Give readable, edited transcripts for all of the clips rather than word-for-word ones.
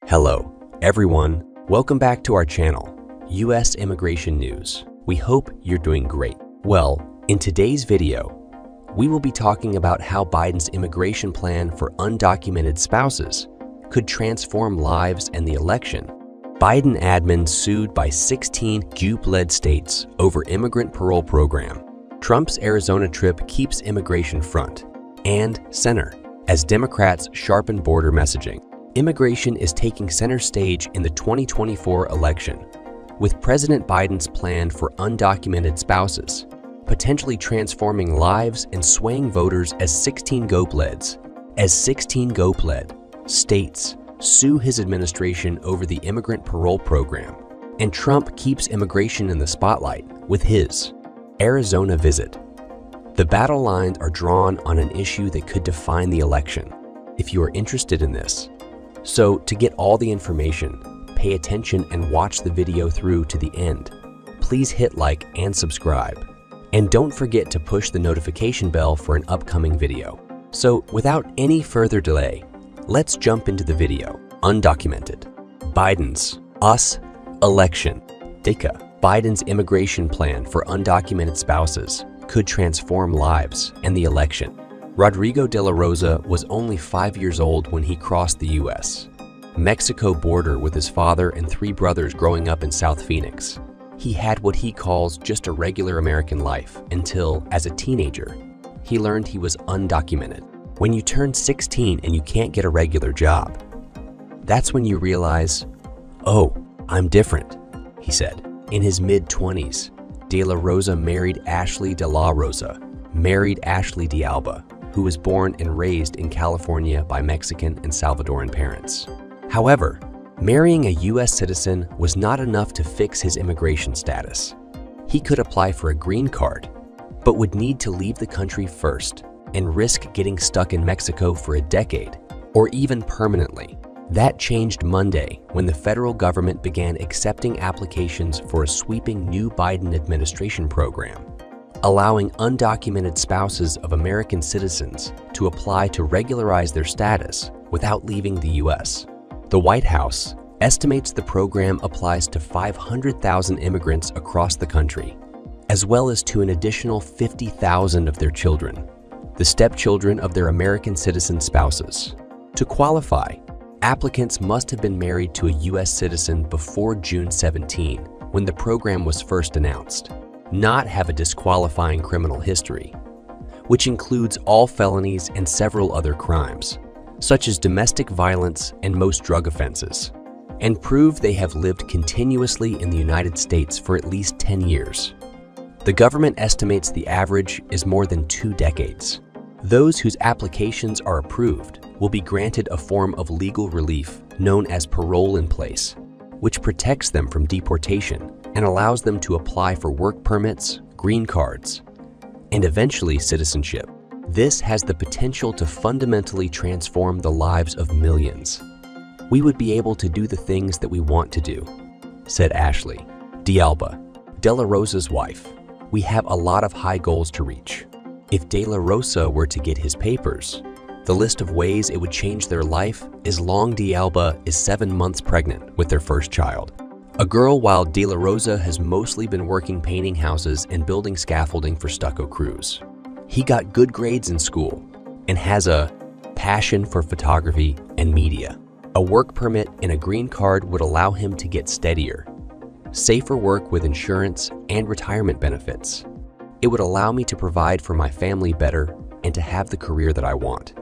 Hello, everyone. Welcome back to our channel, U.S. Immigration News. We hope you're doing great. Well, in today's video, we will be talking about how Biden's immigration plan for undocumented spouses could transform lives and the election. Biden admin sued by 16 GOP-led states over immigrant parole program. Trump's Arizona trip keeps immigration front and center as Democrats sharpen border messaging. Immigration is taking center stage in the 2024 election, with President Biden's plan for undocumented spouses potentially transforming lives and swaying voters as 16 GOP-led states sue his administration over the immigrant parole program, and Trump keeps immigration in the spotlight with his Arizona visit. The battle lines are drawn on an issue that could define the election, if you are interested in this. So to get all the information, pay attention and watch the video through to the end. Please hit like and subscribe. And don't forget to push the notification bell for an upcoming video. So without any further delay, let's jump into the video. Undocumented. Biden's US election. DACA. Biden's immigration plan for undocumented spouses could transform lives and the election. Rodrigo de la Rosa was only 5 years old when he crossed the U.S. Mexico border with his father and 3 brothers growing up in South Phoenix. He had what he calls just a regular American life until, as a teenager, he learned he was undocumented. When you turn 16 and you can't get a regular job, that's when you realize, oh, I'm different, he said. In his mid-20s, de la Rosa married Ashley de la Rosa, married Ashley D'Alba, who was born and raised in California by Mexican and Salvadoran parents. However, marrying a U.S. citizen was not enough to fix his immigration status. He could apply for a green card, but would need to leave the country first and risk getting stuck in Mexico for a decade, or even permanently. That changed Monday when the federal government began accepting applications for a sweeping new Biden administration program, allowing undocumented spouses of American citizens to apply to regularize their status without leaving the U.S. The White House estimates the program applies to 500,000 immigrants across the country, as well as to an additional 50,000 of their children, the stepchildren of their American citizen spouses. To qualify, applicants must have been married to a U.S. citizen before June 17, when the program was first announced, not have a disqualifying criminal history, which includes all felonies and several other crimes, such as domestic violence and most drug offenses, and prove they have lived continuously in the United States for at least 10 years. The government estimates the average is more than 2 decades. Those whose applications are approved will be granted a form of legal relief known as parole in place, which protects them from deportation and allows them to apply for work permits, green cards, and eventually citizenship. This has the potential to fundamentally transform the lives of millions. We would be able to do the things that we want to do, said Ashley D'Alba, de la Rosa's wife. We have a lot of high goals to reach. If de la Rosa were to get his papers, the list of ways it would change their life is long. D'Alba is 7 months pregnant with their first child. A girl, while de la Rosa has mostly been working painting houses and building scaffolding for stucco crews. He got good grades in school and has a passion for photography and media. A work permit and a green card would allow him to get steadier, safer work with insurance and retirement benefits. It would allow me to provide for my family better and to have the career that I want,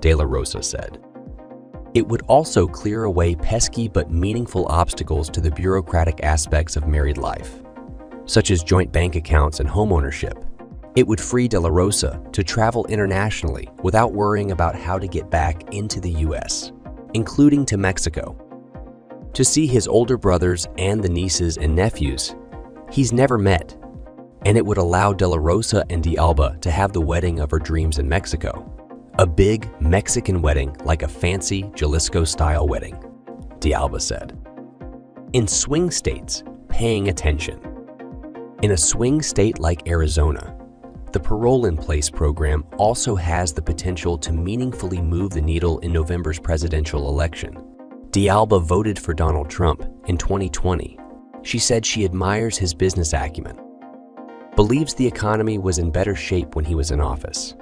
de la Rosa said. It would also clear away pesky but meaningful obstacles to the bureaucratic aspects of married life, such as joint bank accounts and homeownership. It would free de la Rosa to travel internationally without worrying about how to get back into the U.S., including to Mexico, to see his older brothers and the nieces and nephews he's never met. And it would allow de la Rosa and D'Alba to have the wedding of her dreams in Mexico. A big Mexican wedding like a fancy Jalisco-style wedding, D'Alba said. In swing states, paying attention. In a swing state like Arizona, the Parole in Place program also has the potential to meaningfully move the needle in November's presidential election. D'Alba voted for Donald Trump in 2020. She said she admires his business acumen, believes the economy was in better shape when he was in office,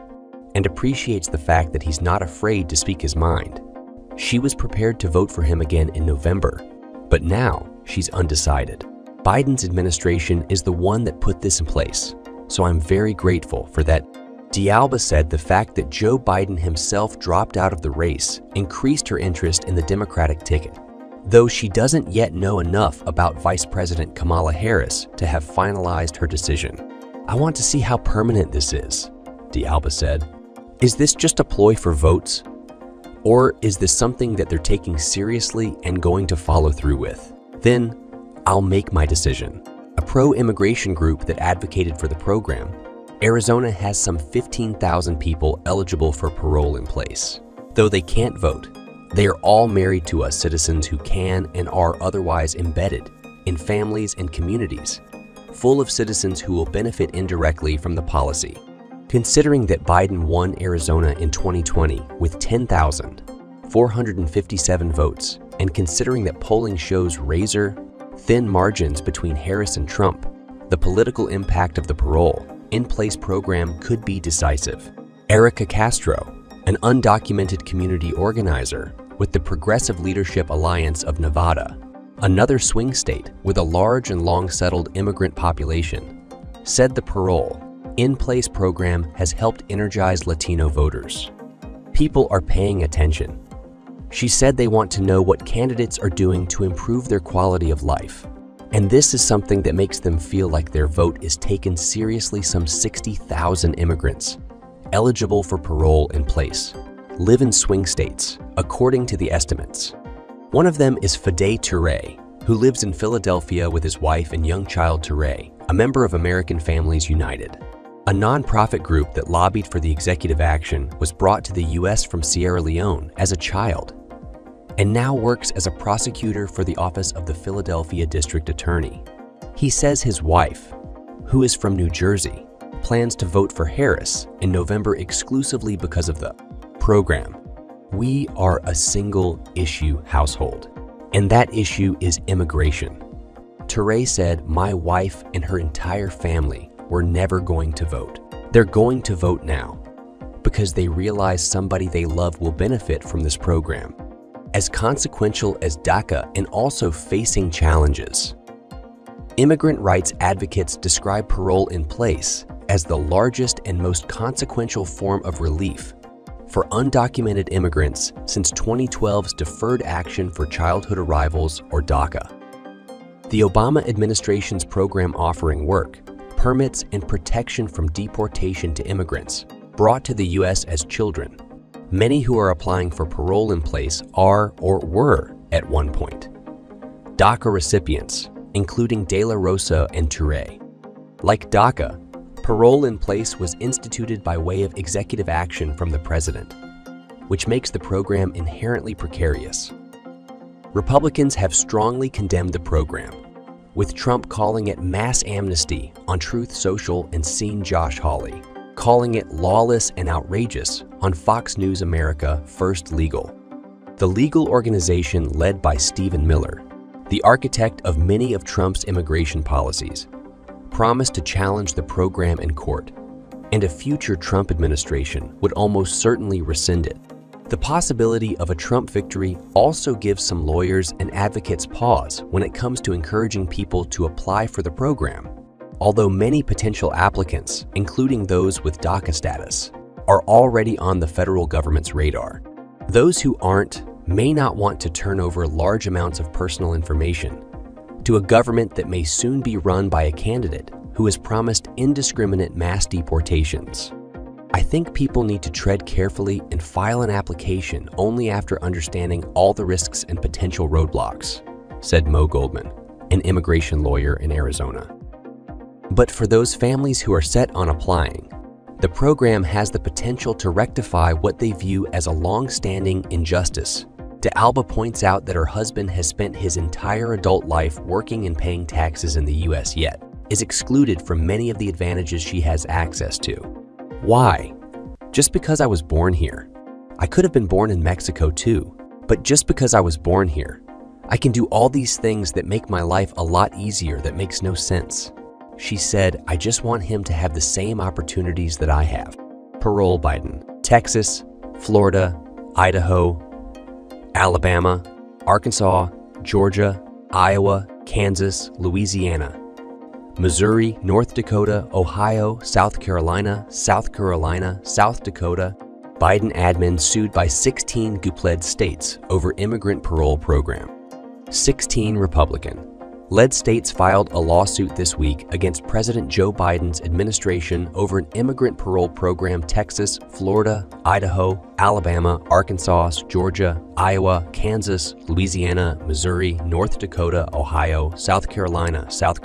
and appreciates the fact that he's not afraid to speak his mind. She was prepared to vote for him again in November, but now she's undecided. Biden's administration is the one that put this in place, so I'm very grateful for that. D'Alba said the fact that Joe Biden himself dropped out of the race increased her interest in the Democratic ticket, though she doesn't yet know enough about Vice President Kamala Harris to have finalized her decision. "I want to see how permanent this is," D'Alba said. "Is this just a ploy for votes? Or is this something that they're taking seriously and going to follow through with? Then I'll make my decision." A pro-immigration group that advocated for the program, Arizona has some 15,000 people eligible for parole in place. Though they can't vote, they are all married to us citizens who can and are otherwise embedded in families and communities full of citizens who will benefit indirectly from the policy. Considering that Biden won Arizona in 2020 with 10,457 votes, and considering that polling shows razor-thin margins between Harris and Trump, the political impact of the parole in-place program could be decisive. Erica Castro, an undocumented community organizer with the Progressive Leadership Alliance of Nevada, another swing state with a large and long-settled immigrant population, said the parole in-place program has helped energize Latino voters. People are paying attention. She said they want to know what candidates are doing to improve their quality of life. And this is something that makes them feel like their vote is taken seriously. Some 60,000 immigrants eligible for parole in place live in swing states, according to the estimates. One of them is Fede Toure, who lives in Philadelphia with his wife and young child Toure, a member of American Families United. A nonprofit group that lobbied for the executive action was brought to the U.S. from Sierra Leone as a child, and now works as a prosecutor for the office of the Philadelphia District Attorney. He says his wife, who is from New Jersey, plans to vote for Harris in November exclusively because of the program. "We are a single-issue household, and that issue is immigration." Toure said, "My wife and her entire family were never going to vote. They're going to vote now because they realize somebody they love will benefit from this program." As consequential as DACA and also facing challenges, immigrant rights advocates describe parole in place as the largest and most consequential form of relief for undocumented immigrants since 2012's Deferred Action for Childhood Arrivals, or DACA. The Obama administration's program offering work, permits, and protection from deportation to immigrants brought to the U.S. as children. Many who are applying for parole in place are or were at one point DACA recipients, including De La Rosa and Toure. Like DACA, parole in place was instituted by way of executive action from the president, which makes the program inherently precarious. Republicans have strongly condemned the program, with Trump calling it mass amnesty on Truth Social and Seen Josh Hawley, calling it lawless and outrageous on Fox News America First Legal. The legal organization led by Stephen Miller, the architect of many of Trump's immigration policies, promised to challenge the program in court, and a future Trump administration would almost certainly rescind it. The possibility of a Trump victory also gives some lawyers and advocates pause when it comes to encouraging people to apply for the program. Although many potential applicants, including those with DACA status, are already on the federal government's radar, those who aren't may not want to turn over large amounts of personal information to a government that may soon be run by a candidate who has promised indiscriminate mass deportations. "I think people need to tread carefully and file an application only after understanding all the risks and potential roadblocks," said Mo Goldman, an immigration lawyer in Arizona. But for those families who are set on applying, the program has the potential to rectify what they view as a long-standing injustice. D'Alba points out that her husband has spent his entire adult life working and paying taxes in the U.S. yet is excluded from many of the advantages she has access to. "Why? Just because I was born here. I could have been born in Mexico too. But just because I was born here, I can do all these things that make my life a lot easier that makes no sense. She said, I just want him to have the same opportunities that I have. Parole Biden. Texas, Florida, Idaho, Alabama, Arkansas, Georgia, Iowa, Kansas, Louisiana, Missouri, North Dakota, Ohio, South Carolina, South Dakota. Biden admin sued by 16 GOP-led states over immigrant parole program. 16 Republican-led states filed a lawsuit this week against President Joe Biden's administration over an immigrant parole program. Texas, Florida, Idaho, Alabama, Arkansas, Georgia, Iowa, Kansas, Louisiana, Missouri, North Dakota, Ohio, South Carolina, South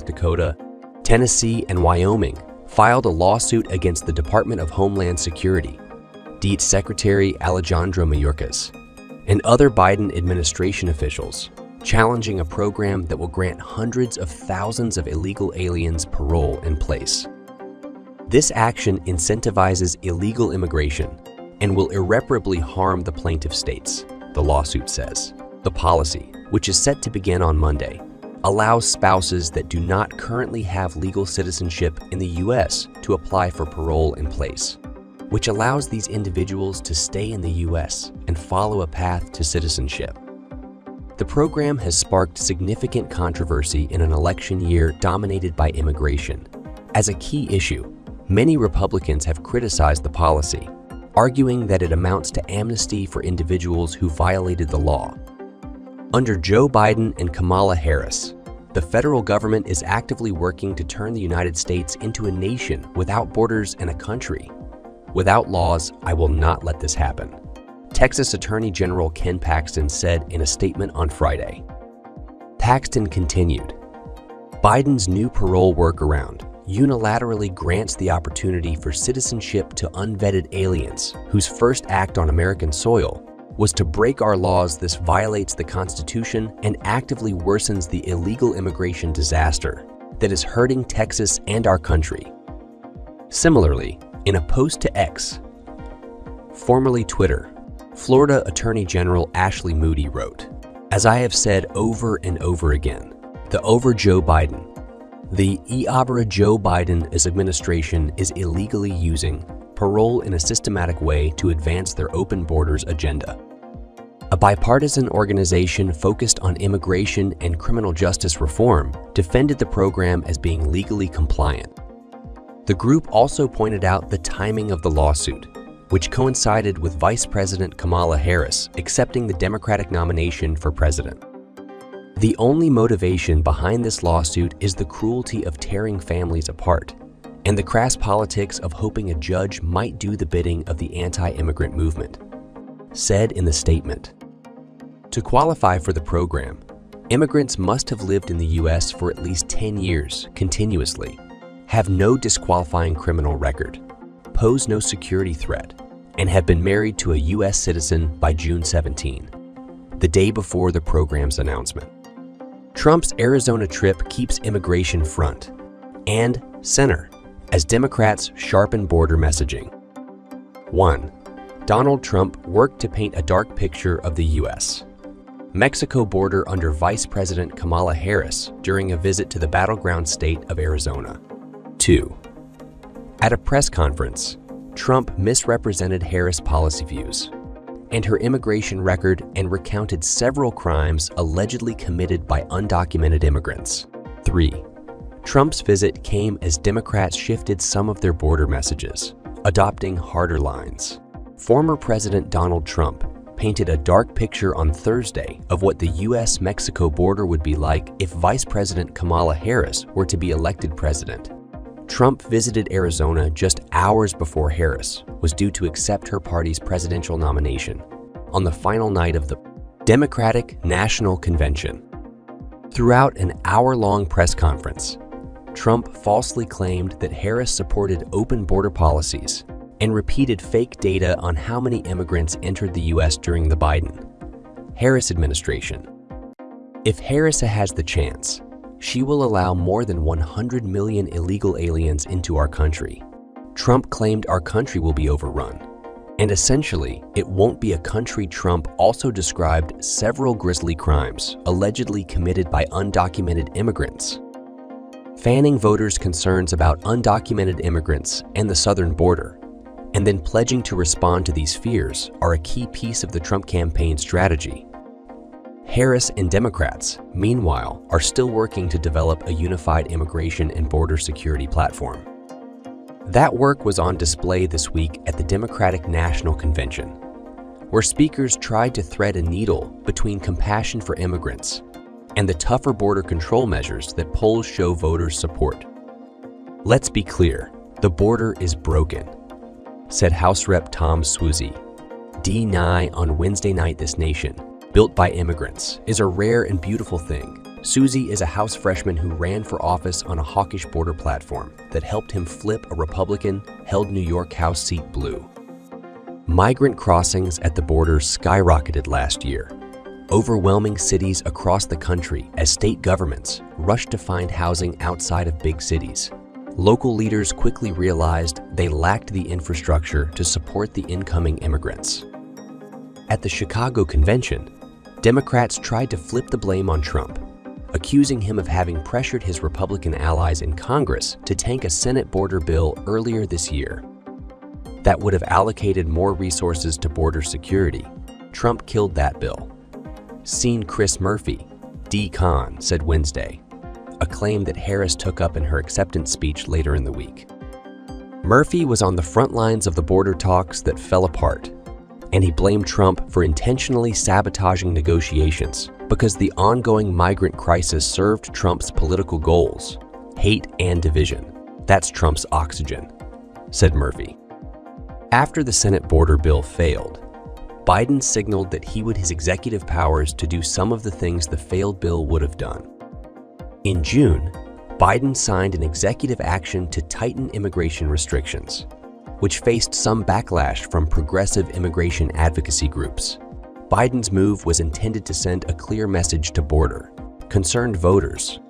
Dakota, Tennessee, and Wyoming filed a lawsuit against the Department of Homeland Security, DHS Secretary Alejandro Mayorkas, and other Biden administration officials, challenging a program that will grant hundreds of thousands of illegal aliens parole in place. This action incentivizes illegal immigration and will irreparably harm the plaintiff states, the lawsuit says. The policy, which is set to begin on Monday, allows spouses that do not currently have legal citizenship in the U.S. to apply for parole in place, which allows these individuals to stay in the U.S. and follow a path to citizenship. The program has sparked significant controversy in an election year dominated by immigration. As a key issue, many Republicans have criticized the policy, arguing that it amounts to amnesty for individuals who violated the law. Under Joe Biden and Kamala Harris, the federal government is actively working to turn the United States into a nation without borders and a country. Without laws, I will not let this happen, Texas Attorney General Ken Paxton said in a statement on Friday. Paxton continued, Biden's new parole workaround unilaterally grants the opportunity for citizenship to unvetted aliens whose first act on American soil was to break our laws. This violates the Constitution and actively worsens the illegal immigration disaster that is hurting Texas and our country. Similarly, in a post to X, formerly Twitter, Florida Attorney General Ashley Moody wrote, As I have said over and over again, the Joe Biden administration is illegally using parole in a systematic way to advance their open borders agenda. A bipartisan organization focused on immigration and criminal justice reform defended the program as being legally compliant. The group also pointed out the timing of the lawsuit, which coincided with Vice President Kamala Harris accepting the Democratic nomination for president. The only motivation behind this lawsuit is the cruelty of tearing families apart and the crass politics of hoping a judge might do the bidding of the anti-immigrant movement, said in the statement. To qualify for the program, immigrants must have lived in the U.S. for at least 10 years continuously, have no disqualifying criminal record, pose no security threat, and have been married to a U.S. citizen by June 17, the day before the program's announcement. Trump's Arizona trip keeps immigration front and center as Democrats sharpen border messaging. 1. Donald Trump worked to paint a dark picture of the U.S. Mexico border under Vice President Kamala Harris during a visit to the battleground state of Arizona. 2. At a press conference, Trump misrepresented Harris' policy views and her immigration record and recounted several crimes allegedly committed by undocumented immigrants. 3. Trump's visit came as Democrats shifted some of their border messages, adopting harder lines. Former President Donald Trump painted a dark picture on Thursday of what the U.S.-Mexico border would be like if Vice President Kamala Harris were to be elected president. Trump visited Arizona just hours before Harris was due to accept her party's presidential nomination on the final night of the Democratic National Convention. Throughout an hour-long press conference, Trump falsely claimed that Harris supported open border policies and repeated fake data on how many immigrants entered the U.S. during the Biden-Harris administration. If Harris has the chance, she will allow more than 100 million illegal aliens into our country. Trump claimed our country will be overrun. And essentially, it won't be a country Trump also described several grisly crimes allegedly committed by undocumented immigrants. Fanning voters' concerns about undocumented immigrants and the southern border, and then pledging to respond to these fears are a key piece of the Trump campaign strategy. Harris and Democrats, meanwhile, are still working to develop a unified immigration and border security platform. That work was on display this week at the Democratic National Convention, where speakers tried to thread a needle between compassion for immigrants and the tougher border control measures that polls show voters support. Let's be clear, the border is broken, said House Rep. Tom Suozzi. D9 on Wednesday night. This nation, built by immigrants, is a rare and beautiful thing. Suozzi is a House freshman who ran for office on a hawkish border platform that helped him flip a Republican-held New York House seat blue. Migrant crossings at the border skyrocketed last year, overwhelming cities across the country as state governments rushed to find housing outside of big cities. Local leaders quickly realized they lacked the infrastructure to support the incoming immigrants. At the Chicago convention, Democrats tried to flip the blame on Trump, accusing him of having pressured his Republican allies in Congress to tank a Senate border bill earlier this year. That would have allocated more resources to border security. Trump killed that bill. Seen Chris Murphy, D-Con, said Wednesday, a claim that Harris took up in her acceptance speech later in the week. Murphy was on the front lines of the border talks that fell apart, and he blamed Trump for intentionally sabotaging negotiations because the ongoing migrant crisis served Trump's political goals, hate and division. That's Trump's oxygen, said Murphy. After the Senate border bill failed, Biden signaled that he would use his executive powers to do some of the things the failed bill would have done. In June, Biden signed an executive action to tighten immigration restrictions, which faced some backlash from progressive immigration advocacy groups. Biden's move was intended to send a clear message to concerned voters.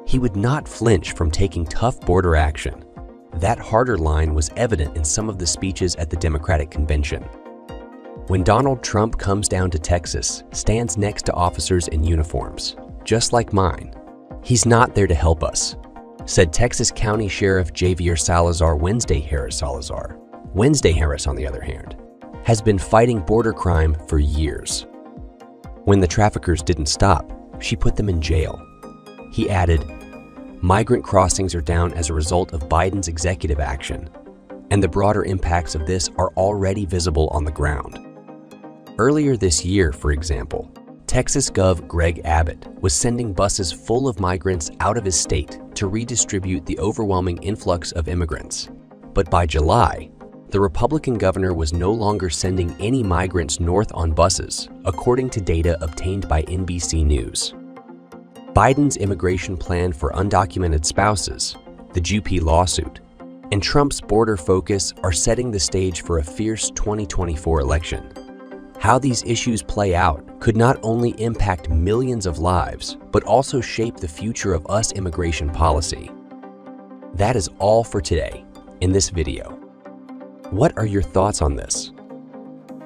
He would not flinch from taking tough border action. That harder line was evident in some of the speeches at the Democratic convention. When Donald Trump comes down to Texas, stands next to officers in uniforms, just like mine, he's not there to help us, said Texas County Sheriff Javier Salazar. Wednesday Harris, on the other hand, has been fighting border crime for years. When the traffickers didn't stop, she put them in jail. He added, migrant crossings are down as a result of Biden's executive action, and the broader impacts of this are already visible on the ground. Earlier this year, for example, Texas Gov. Greg Abbott was sending buses full of migrants out of his state to redistribute the overwhelming influx of immigrants. But by July, the Republican governor was no longer sending any migrants north on buses, according to data obtained by NBC News. Biden's immigration plan for undocumented spouses, the GOP lawsuit, and Trump's border focus are setting the stage for a fierce 2024 election. How these issues play out could not only impact millions of lives, but also shape the future of U.S. immigration policy. That is all for today in this video. What are your thoughts on this?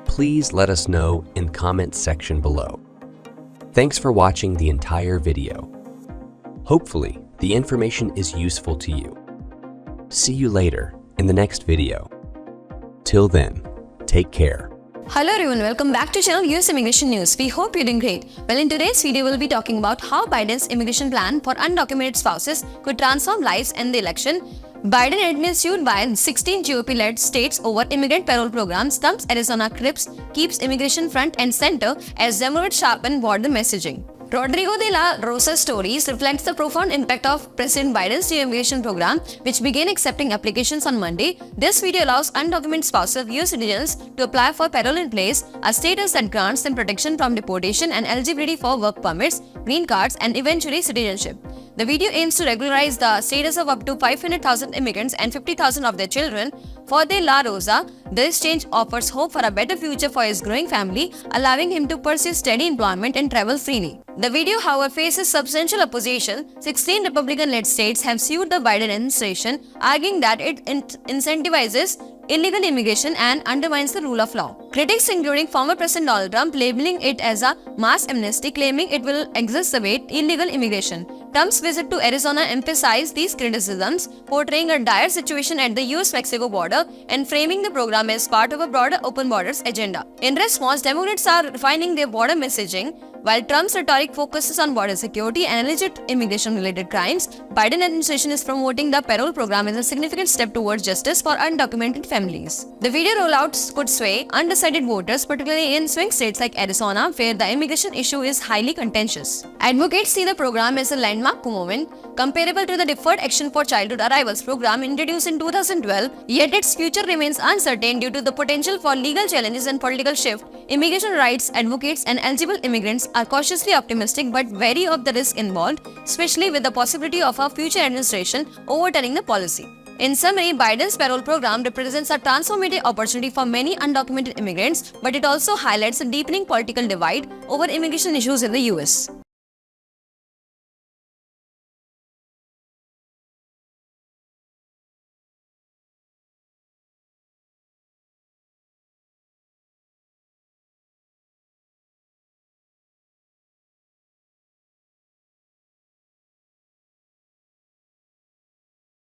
Please let us know in the comments section below. Thanks for watching the entire video. Hopefully, the information is useful to you. See you later in the next video. Till then, take care. Hello everyone, welcome back to channel US Immigration News. We hope you're doing great. Well, in today's video, we'll be talking about how Biden's immigration plan for undocumented spouses could transform lives in the election. Biden administered by 16 GOP-led states over immigrant parole programs. Trump's Arizona keeps immigration front and center as Democrats sharpen border messaging. Rodrigo de la Rosa's stories reflects the profound impact of President Biden's new immigration program, which began accepting applications on Monday. This video allows undocumented spouses of US citizens to apply for parole in place, a status that grants them protection from deportation and eligibility for work permits, green cards, and eventually citizenship. The video aims to regularize the status of up to 500,000 immigrants and 50,000 of their children. For De La Rosa, this change offers hope for a better future for his growing family, allowing him to pursue steady employment and travel freely. The video, however, faces substantial opposition. 16 Republican-led states have sued the Biden administration, arguing that it incentivizes illegal immigration and undermines the rule of law. Critics, including former President Donald Trump, labeling it as a mass amnesty, claiming it will exacerbate illegal immigration. Trump's visit to Arizona emphasized these criticisms, portraying a dire situation at the US-Mexico border and framing the program as part of a broader open borders agenda. In response, Democrats are refining their border messaging. While Trump's rhetoric focuses on border security and alleged immigration-related crimes, Biden administration is promoting the Parole program as a significant step towards justice for undocumented families. The video rollouts could sway undecided voters, particularly in swing states like Arizona, where the immigration issue is highly contentious. Advocates see the program as a landmark movement, comparable to the Deferred Action for Childhood Arrivals program introduced in 2012, yet its future remains uncertain due to the potential for legal challenges and political shift. Immigration rights advocates and eligible immigrants are cautiously optimistic but wary of the risk involved, especially with the possibility of a future administration overturning the policy. In summary, Biden's Parole program represents a transformative opportunity for many undocumented immigrants, but it also highlights a deepening political divide over immigration issues in the US.